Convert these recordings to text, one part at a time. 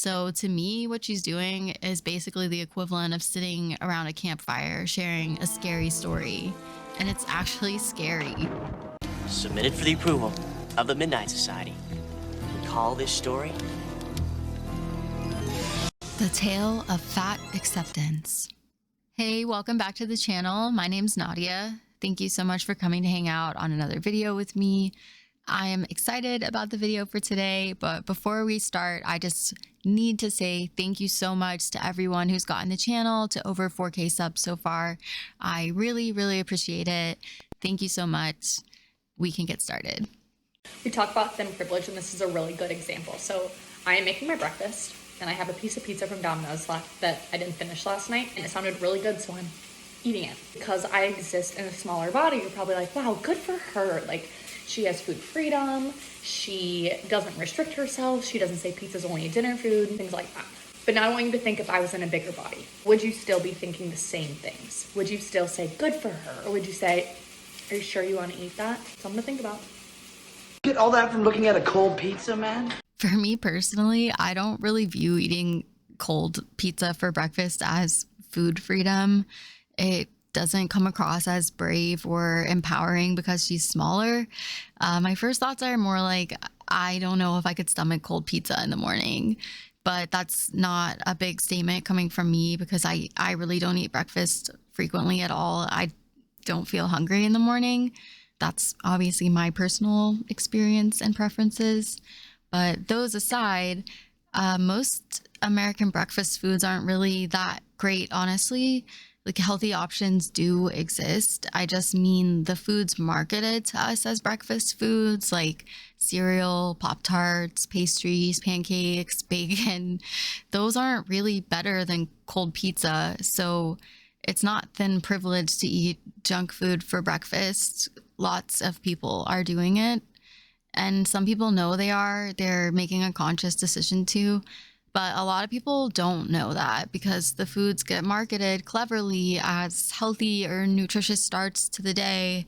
So to me, what she's doing is basically the equivalent of sitting around a campfire sharing a scary story. And it's actually scary. Submitted for the approval of the Midnight Society. We call this story The Tale of Fat Acceptance. Hey, welcome back to the channel. My name's Nadia. Thank you so much for coming to hang out on another video with me. I am excited about the video for today, but before we start, I just need to say thank you so much to everyone who's gotten the channel to over 4K subs so far. I really appreciate it. Thank you so much. We can get started. We talk about thin privilege, and this is a really good example. So I am making my breakfast, and I have a piece of pizza from Domino's left that I didn't finish last night, and it sounded really good, so I'm eating it. Because I exist in a smaller body, you're probably like, wow, good for her. Like, she has food freedom, she doesn't restrict herself, she doesn't say pizza's only a dinner food, things like that. But now I want you to think, if I was in a bigger body, would you still be thinking the same things? Would you still say, good for her? Or would you say, are you sure you want to eat that? Something to think about. Get all that from looking at a cold pizza, man? For me personally, I don't really view eating cold pizza for breakfast as food freedom. It doesn't come across as brave or empowering because she's smaller. My first thoughts are more like, I don't know if I could stomach cold pizza in the morning, but that's not a big statement coming from me because I really don't eat breakfast frequently at all. I don't feel hungry in the morning. That's obviously my personal experience and preferences. But those aside, most American breakfast foods aren't really that great, honestly. Like, healthy options do exist. I just mean the foods marketed to us as breakfast foods, like cereal, Pop-Tarts, pastries, pancakes, bacon, those aren't really better than cold pizza. So it's not thin privilege to eat junk food for breakfast. Lots of people are doing it. And some people know they are. They're making a conscious decision to. But a lot of people don't know that because the foods get marketed cleverly as healthy or nutritious starts to the day.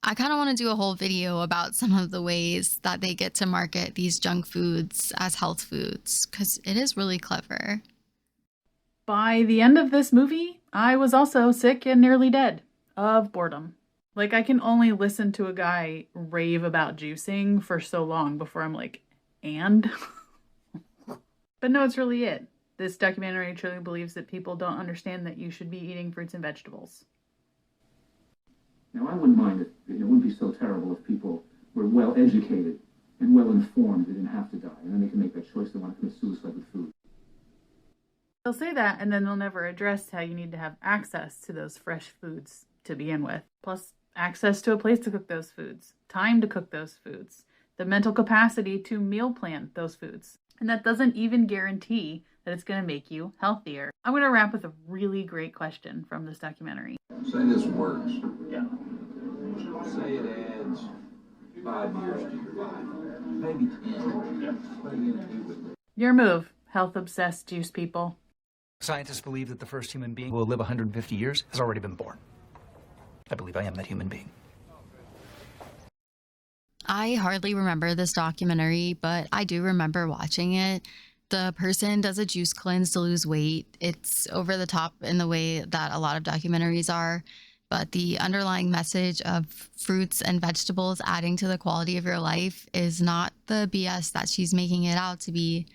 I kind of want to do a whole video about some of the ways that they get to market these junk foods as health foods because it is really clever. By the end of this movie, I was also sick and nearly dead of boredom. Like, I can only listen to a guy rave about juicing for so long before I'm like, and? But no, it's really it. This documentary truly believes that people don't understand that you should be eating fruits and vegetables. Now, I wouldn't mind it wouldn't be so terrible if people were well educated and well informed. They didn't have to die, and then they can make that choice. They want to commit suicide with food. They'll say that, and then they'll never address how you need to have access to those fresh foods to begin with. Plus, access to a place to cook those foods, time to cook those foods, the mental capacity to meal plan those foods. And that doesn't even guarantee that it's going to make you healthier. I'm going to wrap with a really great question from this documentary. Say this works. Yeah. Say it adds 5 years to your life. Maybe 10. Yeah. What are you going to do with it? Your move, health-obsessed juice people. Scientists believe that the first human being who will live 150 years has already been born. I believe I am that human being. I hardly remember this documentary, but I do remember watching it. The person does a juice cleanse to lose weight. It's over the top in the way that a lot of documentaries are, but the underlying message of fruits and vegetables adding to the quality of your life is not the BS that she's making it out to be.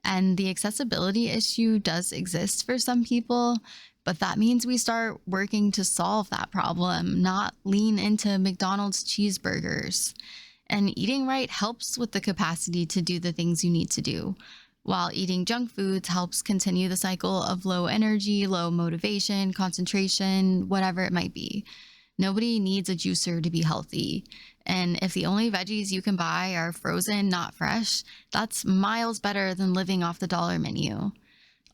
And the accessibility issue does exist for some people, but that means we start working to solve that problem, not lean into McDonald's cheeseburgers. And eating right helps with the capacity to do the things you need to do, while eating junk foods helps continue the cycle of low energy, low motivation, concentration, whatever it might be. Nobody needs a juicer to be healthy. And if the only veggies you can buy are frozen, not fresh, that's miles better than living off the dollar menu.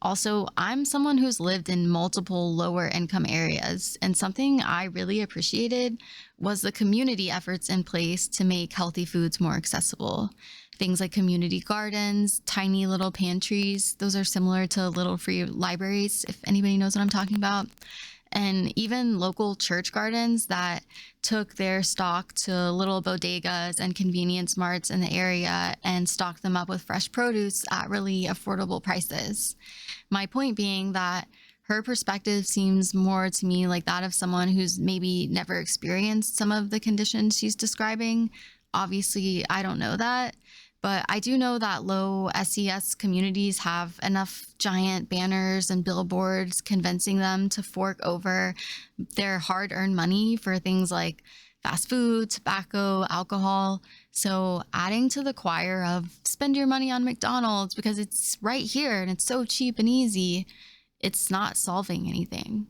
Also, I'm someone who's lived in multiple lower income areas, and something I really appreciated was the community efforts in place to make healthy foods more accessible. Things like community gardens, tiny little pantries, those are similar to little free libraries, if anybody knows what I'm talking about. And even local church gardens that took their stock to little bodegas and convenience marts in the area and stocked them up with fresh produce at really affordable prices. My point being that her perspective seems more to me like that of someone who's maybe never experienced some of the conditions she's describing. Obviously, I don't know that, but I do know that low SES communities have enough giant banners and billboards convincing them to fork over their hard-earned money for things like fast food, tobacco, alcohol. So adding to the choir of spend your money on McDonald's because it's right here and it's so cheap and easy, it's not solving anything.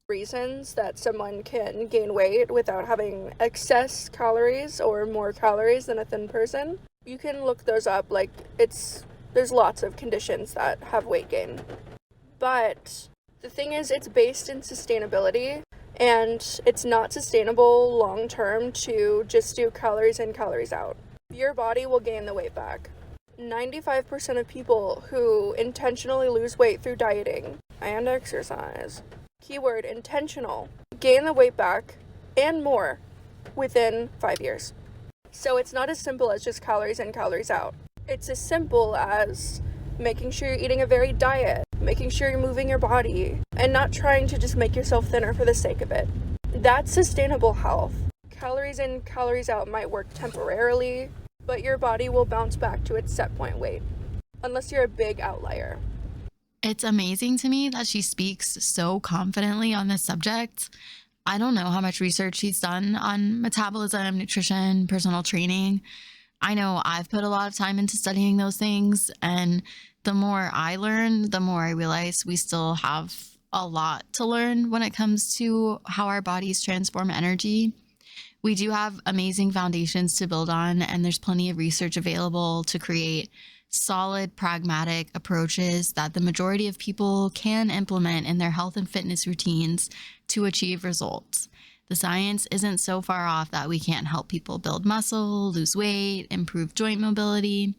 Reasons that someone can gain weight without having excess calories or more calories than a thin person. You can look those up, like there's lots of conditions that have weight gain. But the thing is, it's based in sustainability, and it's not sustainable long term to just do calories in, calories out. Your body will gain the weight back. 95% of people who intentionally lose weight through dieting and exercise, keyword intentional, gain the weight back and more within 5 years. So it's not as simple as just calories in, calories out. It's as simple as making sure you're eating a varied diet, making sure you're moving your body, and not trying to just make yourself thinner for the sake of it. That's sustainable health. Calories in, calories out might work temporarily, but your body will bounce back to its set point weight, unless you're a big outlier. It's amazing to me that she speaks so confidently on this subject. I don't know how much research she's done on metabolism, nutrition, personal training. I know I've put a lot of time into studying those things, and the more I learn, the more I realize we still have a lot to learn when it comes to how our bodies transform energy. We do have amazing foundations to build on, and there's plenty of research available to create solid, pragmatic approaches that the majority of people can implement in their health and fitness routines to achieve results. The science isn't so far off that we can't help people build muscle, lose weight, improve joint mobility.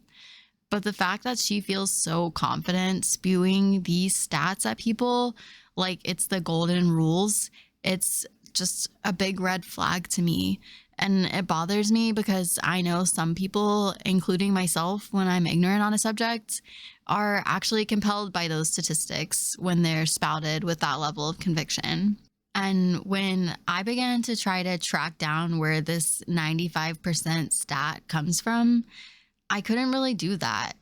But the fact that she feels so confident spewing these stats at people like it's the golden rules, it's just a big red flag to me. And it bothers me because I know some people, including myself, when I'm ignorant on a subject, are actually compelled by those statistics when they're spouted with that level of conviction. And when I began to try to track down where this 95% stat comes from, I couldn't really do that.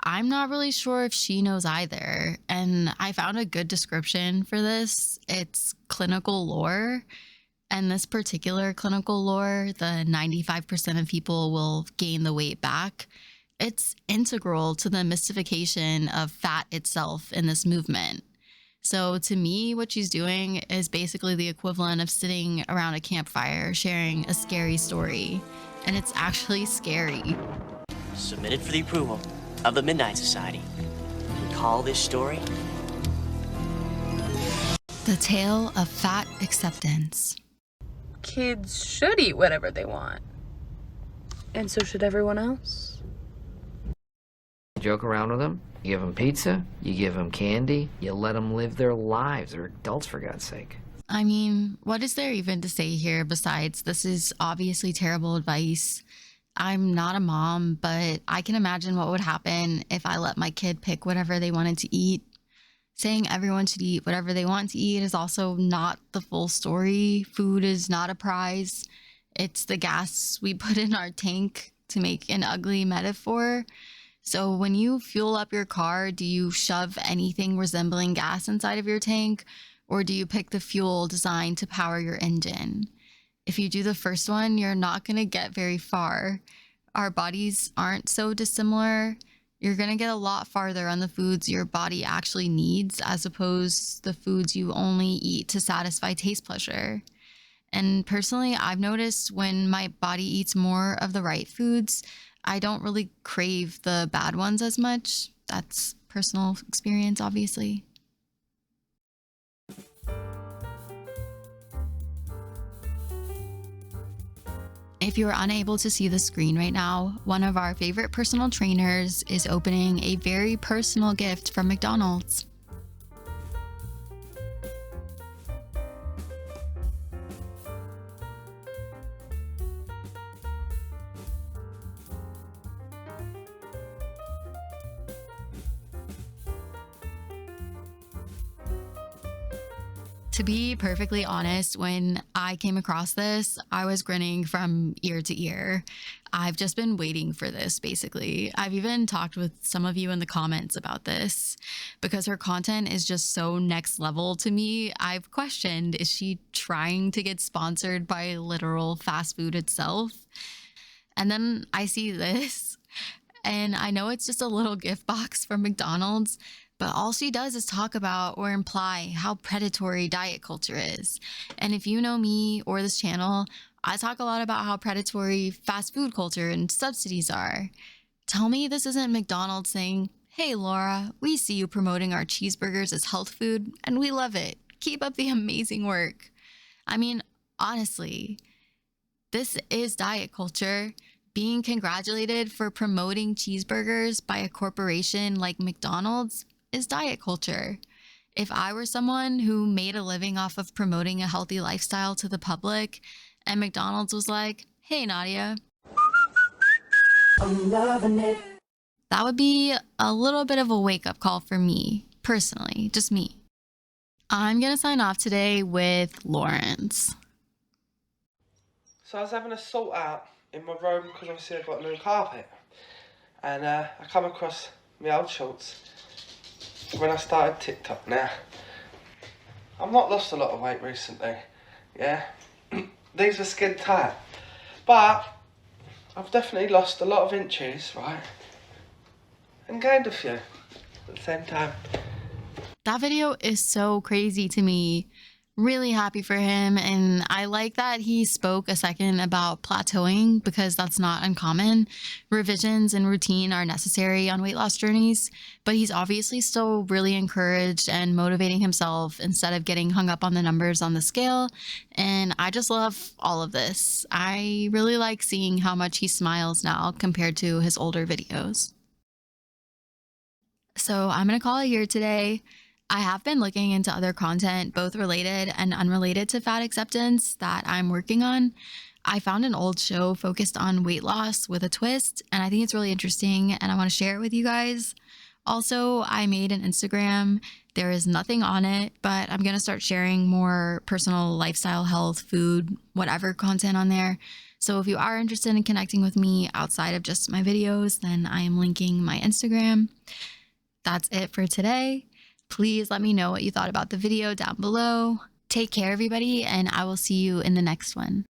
I'm not really sure if she knows either. And I found a good description for this. It's clinical lore. And this particular clinical lore, the 95% of people will gain the weight back, it's integral to the mystification of fat itself in this movement. So to me, what she's doing is basically the equivalent of sitting around a campfire sharing a scary story. And it's actually scary. Submitted for the approval of the Midnight Society. We call this story The Tale of Fat Acceptance. Kids should eat whatever they want. And so should everyone else. You joke around with them, you give them pizza, you give them candy, you let them live their lives. They're adults, for God's sake. I mean, what is there even to say here besides this is obviously terrible advice? I'm not a mom, but I can imagine what would happen if I let my kid pick whatever they wanted to eat. Saying everyone should eat whatever they want to eat is also not the full story. Food is not a prize. It's the gas we put in our tank, to make an ugly metaphor. So when you fuel up your car, do you shove anything resembling gas inside of your tank, or do you pick the fuel designed to power your engine? If you do the first one, you're not going to get very far. Our bodies aren't so dissimilar. You're going to get a lot farther on the foods your body actually needs as opposed to the foods you only eat to satisfy taste pleasure. And personally, I've noticed when my body eats more of the right foods, I don't really crave the bad ones as much. That's personal experience, obviously. If you're unable to see the screen right now, one of our favorite personal trainers is opening a very personal gift from McDonald's. To be perfectly honest, when I came across this, I was grinning from ear to ear. I've just been waiting for this, basically. I've even talked with some of you in the comments about this because her content is just so next level to me. I've questioned, is she trying to get sponsored by literal fast food itself? And then I see this, and I know it's just a little gift box from McDonald's, but all she does is talk about or imply how predatory diet culture is. And if you know me or this channel, I talk a lot about how predatory fast food culture and subsidies are. Tell me this isn't McDonald's saying, "Hey Laura, we see you promoting our cheeseburgers as health food, and we love it. Keep up the amazing work." I mean, honestly, this is diet culture. Being congratulated for promoting cheeseburgers by a corporation like McDonald's is diet culture. If I were someone who made a living off of promoting a healthy lifestyle to the public, and McDonald's was like, "Hey Nadia, I'm loving it," that would be a little bit of a wake-up call for me, personally, just me. I'm gonna sign off today with Lawrence. So I was having a sort out in my room because obviously I've got a new carpet, and I come across my old shorts when I started TikTok. Now, I've not lost a lot of weight recently, yeah, these are skin tight, but I've definitely lost a lot of inches, right, and gained a few at the same time. That video is so crazy to me. Really happy for him, and I like that he spoke a second about plateauing because that's not uncommon. Revisions and routine are necessary on weight loss journeys, but he's obviously still really encouraged and motivating himself instead of getting hung up on the numbers on the scale, and I just love all of this. I really like seeing how much he smiles now compared to his older videos. So I'm gonna call it here today. I have been looking into other content, both related and unrelated to fat acceptance, that I'm working on. I found an old show focused on weight loss with a twist, and I think it's really interesting, and I want to share it with you guys. Also, I made an Instagram. There is nothing on it, but I'm going to start sharing more personal lifestyle, health, food, whatever content on there. So if you are interested in connecting with me outside of just my videos, then I am linking my Instagram. That's it for today. Please let me know what you thought about the video down below. Take care, everybody, and I will see you in the next one.